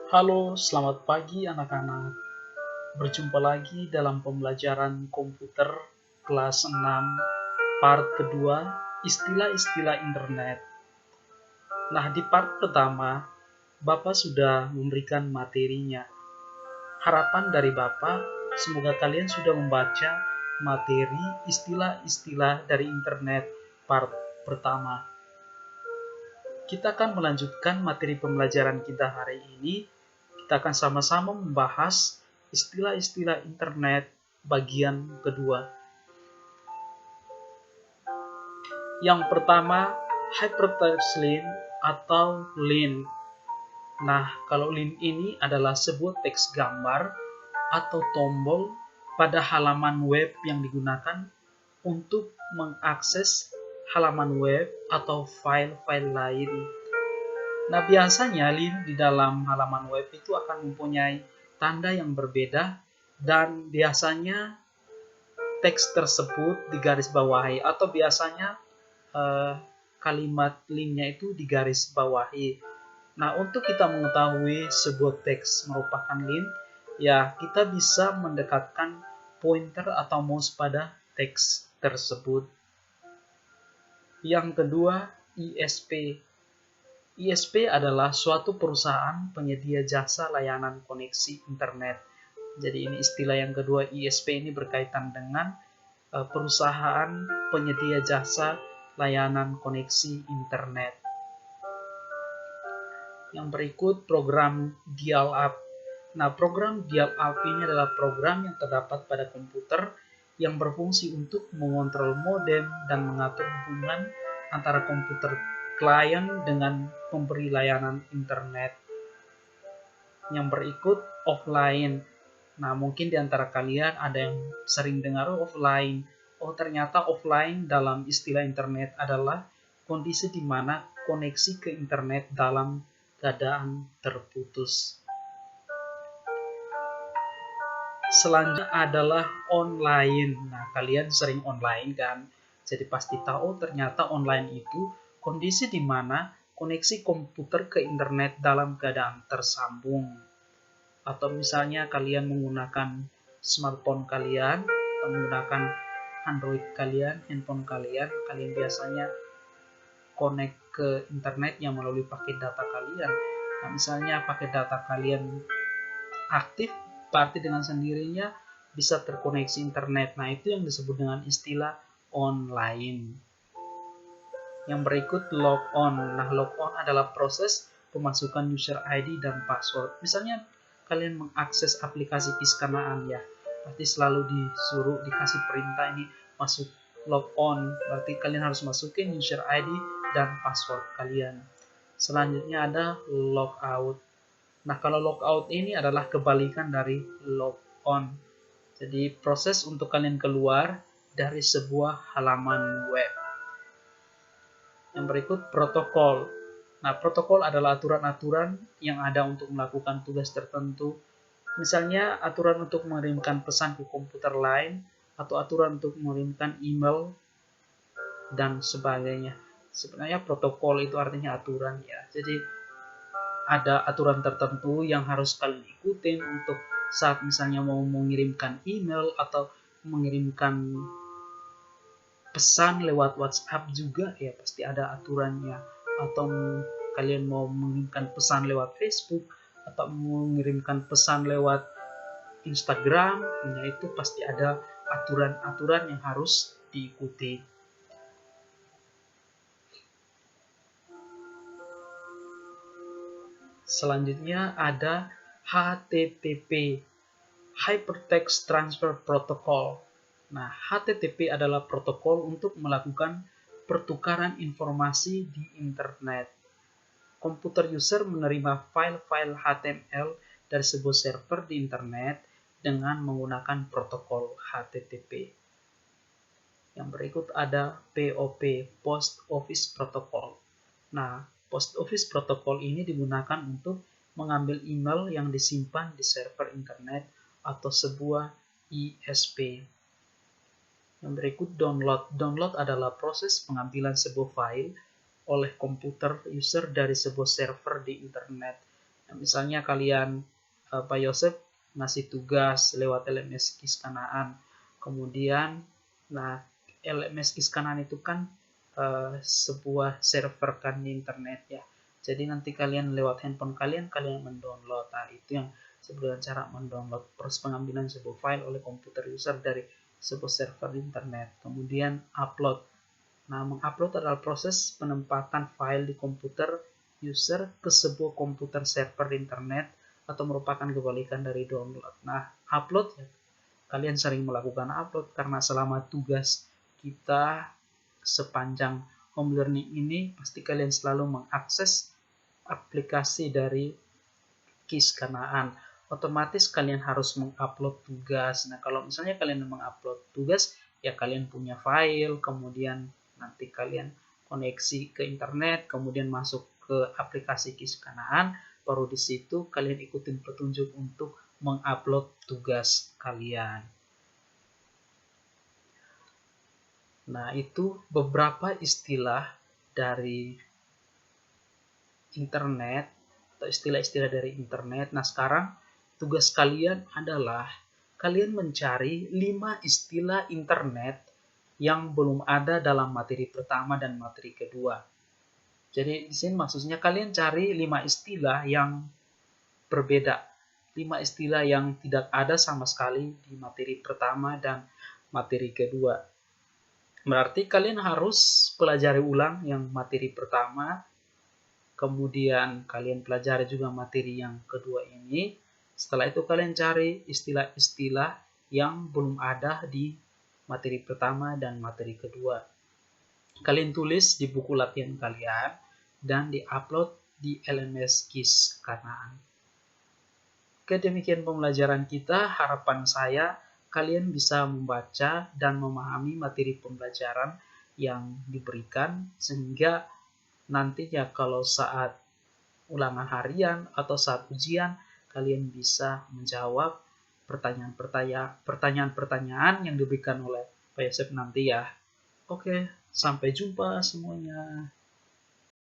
Halo, selamat pagi anak-anak. Berjumpa lagi dalam pembelajaran komputer kelas 6 part kedua, istilah-istilah internet. Nah, di part pertama, Bapak sudah memberikan materinya. Harapan dari Bapak, semoga kalian sudah membaca materi istilah-istilah dari internet part pertama. Kita akan melanjutkan materi pembelajaran kita hari ini. Kita akan sama-sama membahas istilah-istilah internet bagian kedua. Yang pertama, hypertext link atau link. Nah, kalau link ini adalah sebuah teks gambar atau tombol pada halaman web yang digunakan untuk mengakses halaman web atau file-file lain. Nah, biasanya link di dalam halaman web itu akan mempunyai tanda yang berbeda dan biasanya teks tersebut digarisbawahi atau biasanya kalimat linknya itu digarisbawahi. Nah, untuk kita mengetahui sebuah teks merupakan link, ya kita bisa mendekatkan pointer atau mouse pada teks tersebut. Yang kedua, ISP. ISP adalah suatu perusahaan penyedia jasa layanan koneksi internet. Jadi ini istilah yang kedua, ISP ini berkaitan dengan perusahaan penyedia jasa layanan koneksi internet. Yang berikut program dial-up. Nah, program dial-up ini adalah program yang terdapat pada komputer yang berfungsi untuk mengontrol modem dan mengatur hubungan antara komputer klien dengan pemberi layanan internet. Yang berikut offline. Nah, mungkin di antara kalian ada yang sering dengar offline. Oh, ternyata offline dalam istilah internet adalah kondisi di mana koneksi ke internet dalam keadaan terputus. Selanjutnya adalah online. Nah, kalian sering online kan? Jadi pasti tahu ternyata online itu kondisi di mana koneksi komputer ke internet dalam keadaan tersambung. Atau misalnya kalian menggunakan smartphone kalian, atau menggunakan Android kalian, handphone kalian biasanya connect ke internet yang melalui paket data kalian. Nah, misalnya paket data kalian aktif, berarti dengan sendirinya bisa terkoneksi internet. Nah, itu yang disebut dengan istilah online. Yang berikut logon. Nah, logon adalah proses pemasukan user ID dan password. Misalnya kalian mengakses aplikasi Kiskanaan ya, pasti selalu dikasih perintah ini masuk logon. Berarti kalian harus masukin user ID dan password kalian. Selanjutnya ada logout. Nah, kalau logout ini adalah kebalikan dari logon. Jadi proses untuk kalian keluar dari sebuah halaman web. Yang berikut protokol. Nah, protokol adalah aturan-aturan yang ada untuk melakukan tugas tertentu. Misalnya aturan untuk mengirimkan pesan ke komputer lain atau aturan untuk mengirimkan email dan sebagainya. Sebenarnya protokol itu artinya aturan ya. Jadi ada aturan tertentu yang harus kalian ikutin untuk saat misalnya mau mengirimkan email atau mengirimkan pesan lewat WhatsApp juga ya pasti ada aturannya, atau kalian mau mengirimkan pesan lewat Facebook atau mengirimkan pesan lewat Instagram, nah itu pasti ada aturan-aturan yang harus diikuti. Selanjutnya ada HTTP, Hypertext Transfer Protocol. Nah, HTTP adalah protokol untuk melakukan pertukaran informasi di internet. Komputer user menerima file-file HTML dari sebuah server di internet dengan menggunakan protokol HTTP. Yang berikut ada POP, Post Office Protocol. Nah, Post Office Protocol ini digunakan untuk mengambil email yang disimpan di server internet atau sebuah ISP. Yang berikut download. Download adalah proses pengambilan sebuah file oleh komputer user dari sebuah server di internet. Misalnya kalian Pak Yosep ngasih tugas lewat LMS KIS Kanaan. Kemudian, nah LMS KIS Kanaan itu kan sebuah server kan di internet ya. Jadi nanti kalian lewat handphone kalian mendownload. Nah, itu yang sebenarnya cara mendownload proses pengambilan sebuah file oleh komputer user dari sebuah server di internet. Kemudian upload. Nah, mengupload adalah proses penempatan file di komputer user ke sebuah komputer server internet atau merupakan kebalikan dari download. Nah, upload ya, kalian sering melakukan upload karena selama tugas kita sepanjang home learning ini pasti kalian selalu mengakses aplikasi dari KIS Kanaan. Otomatis kalian harus mengupload tugas. Nah, kalau misalnya kalian mengupload tugas, ya kalian punya file, kemudian nanti kalian koneksi ke internet, kemudian masuk ke aplikasi KIS Kanaan, baru di situ kalian ikutin petunjuk untuk mengupload tugas kalian. Nah, itu beberapa istilah dari internet atau istilah-istilah dari internet. Nah, sekarang tugas kalian adalah kalian mencari 5 istilah internet yang belum ada dalam materi pertama dan materi kedua. Jadi di sini maksudnya kalian cari 5 istilah yang berbeda. 5 istilah yang tidak ada sama sekali di materi pertama dan materi kedua. Berarti kalian harus pelajari ulang yang materi pertama, kemudian kalian pelajari juga materi yang kedua ini. Setelah itu kalian cari istilah-istilah yang belum ada di materi pertama dan materi kedua. Kalian tulis di buku latihan kalian dan di-upload di LMS KIS Kanaan. Oke, demikian pembelajaran kita. Harapan saya kalian bisa membaca dan memahami materi pembelajaran yang diberikan sehingga nantinya kalau saat ulangan harian atau saat ujian kalian bisa menjawab pertanyaan-pertanyaan yang diberikan oleh Pak Yosep nanti ya. Oke, sampai jumpa semuanya.